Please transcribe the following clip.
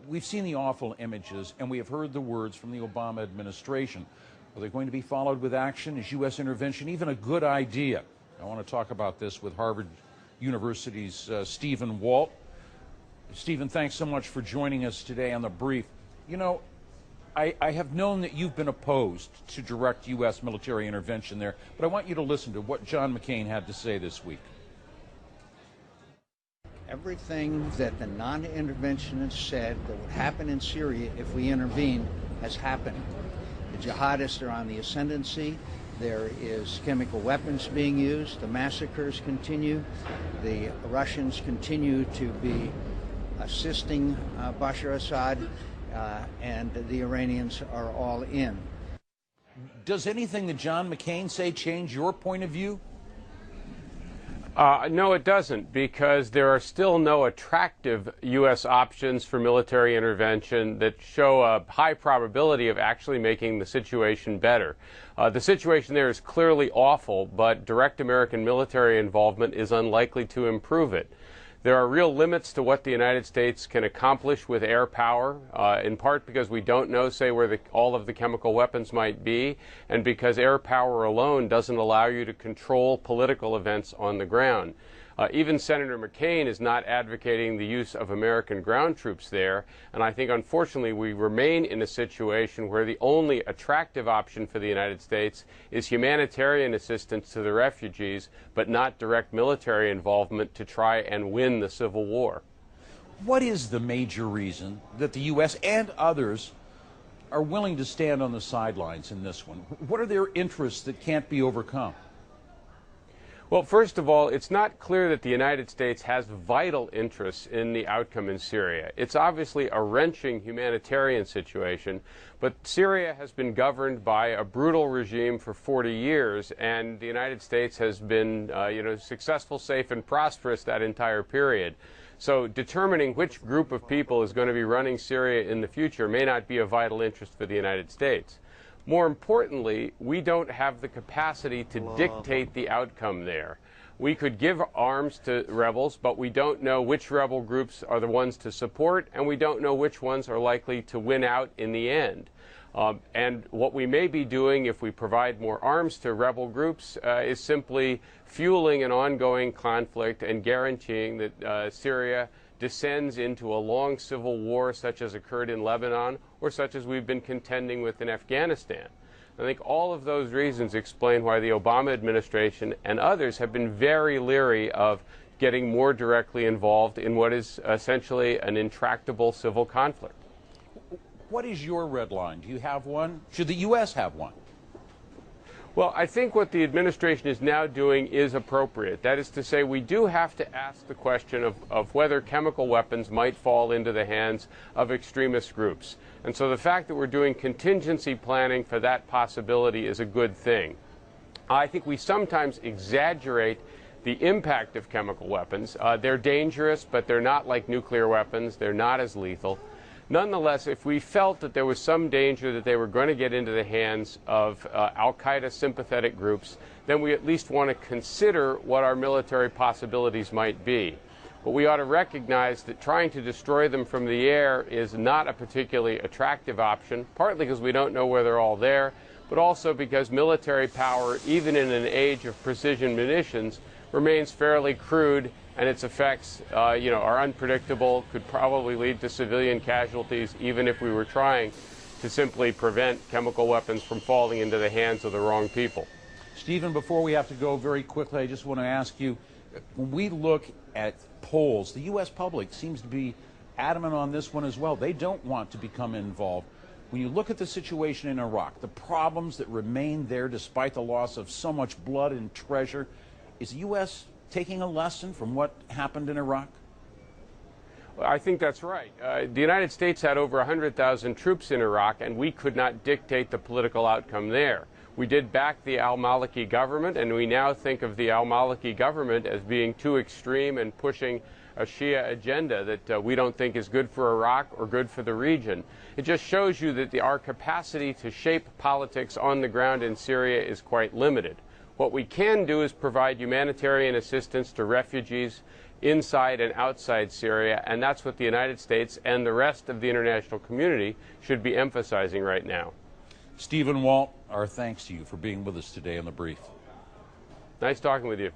We've seen the awful images, and we have heard the words from the Obama administration. Are they going to be followed with action? Is U.S. intervention even a good idea? I want to talk about this with Harvard University's Stephen Walt. Stephen, thanks so much for joining us today on The Brief. You know, I have known that you've been opposed to direct U.S. military intervention there, but I want you to listen to what John McCain had to say this week. Everything that the non-interventionists said that would happen in Syria if we intervene has happened. The jihadists are on the ascendancy. There is chemical weapons being used. The massacres continue. The Russians continue to be assisting Bashar Assad, and the Iranians are all in. Does anything that John McCain say change your point of view? No, it doesn't, because there are still no attractive U.S. options for military intervention that show a high probability of actually making the situation better. The situation there is clearly awful, but direct American military involvement is unlikely to improve it. There are real limits to what the United States can accomplish with air power, in part because we don't know, say, where all of the chemical weapons might be, and because air power alone doesn't allow you to control political events on the ground. Even Senator McCain is not advocating the use of American ground troops there, and I think, unfortunately, we remain in a situation where the only attractive option for the United States is humanitarian assistance to the refugees, but not direct military involvement to try and win the civil war. What is the major reason that the U.S. and others are willing to stand on the sidelines in this one? What are their interests that can't be overcome? Well, first of all, it's not clear that the United States has vital interests in the outcome in Syria. It's obviously a wrenching humanitarian situation, but Syria has been governed by a brutal regime for 40 years, and the United States has been, successful, safe, and prosperous that entire period. So determining which group of people is going to be running Syria in the future may not be a vital interest for the United States. More importantly, we don't have the capacity to dictate the outcome there. We could give arms to rebels, but we don't know which rebel groups are the ones to support, and we don't know which ones are likely to win out in the end. And what we may be doing if we provide more arms to rebel groups is simply fueling an ongoing conflict and guaranteeing that Syria descends into a long civil war such as occurred in Lebanon or such as we've been contending with in Afghanistan. I think all of those reasons explain why the Obama administration and others have been very leery of getting more directly involved in what is essentially an intractable civil conflict. What is your red line? Do you have one? Should the U.S. have one? Well, I think what the administration is now doing is appropriate. That is to say, we do have to ask the question of whether chemical weapons might fall into the hands of extremist groups. And so the fact that we're doing contingency planning for that possibility is a good thing. I think we sometimes exaggerate the impact of chemical weapons. They're dangerous, but they're not like nuclear weapons. They're not as lethal. Nonetheless, if we felt that there was some danger that they were going to get into the hands of al-Qaeda sympathetic groups, then we at least want to consider what our military possibilities might be. But we ought to recognize that trying to destroy them from the air is not a particularly attractive option, partly because we don't know where they're all there, but also because military power, even in an age of precision munitions, remains fairly crude, and its effects, are unpredictable, could probably lead to civilian casualties, even if we were trying to simply prevent chemical weapons from falling into the hands of the wrong people. Stephen, before we have to go very quickly, I just want to ask you, when we look at polls, the U.S. public seems to be adamant on this one as well. They don't want to become involved. When you look at the situation in Iraq, the problems that remain there despite the loss of so much blood and treasure, is the U.S. taking a lesson from what happened in Iraq? Well, I think that's right. The United States had over 100,000 troops in Iraq, and we could not dictate the political outcome there. We did back the al-Maliki government, and we now think of the al-Maliki government as being too extreme and pushing a Shia agenda that we don't think is good for Iraq or good for the region. It just shows you that our capacity to shape politics on the ground in Syria is quite limited. What we can do is provide humanitarian assistance to refugees inside and outside Syria, and that's what the United States and the rest of the international community should be emphasizing right now. Stephen Walt, our thanks to you for being with us today on The Brief. Nice talking with you.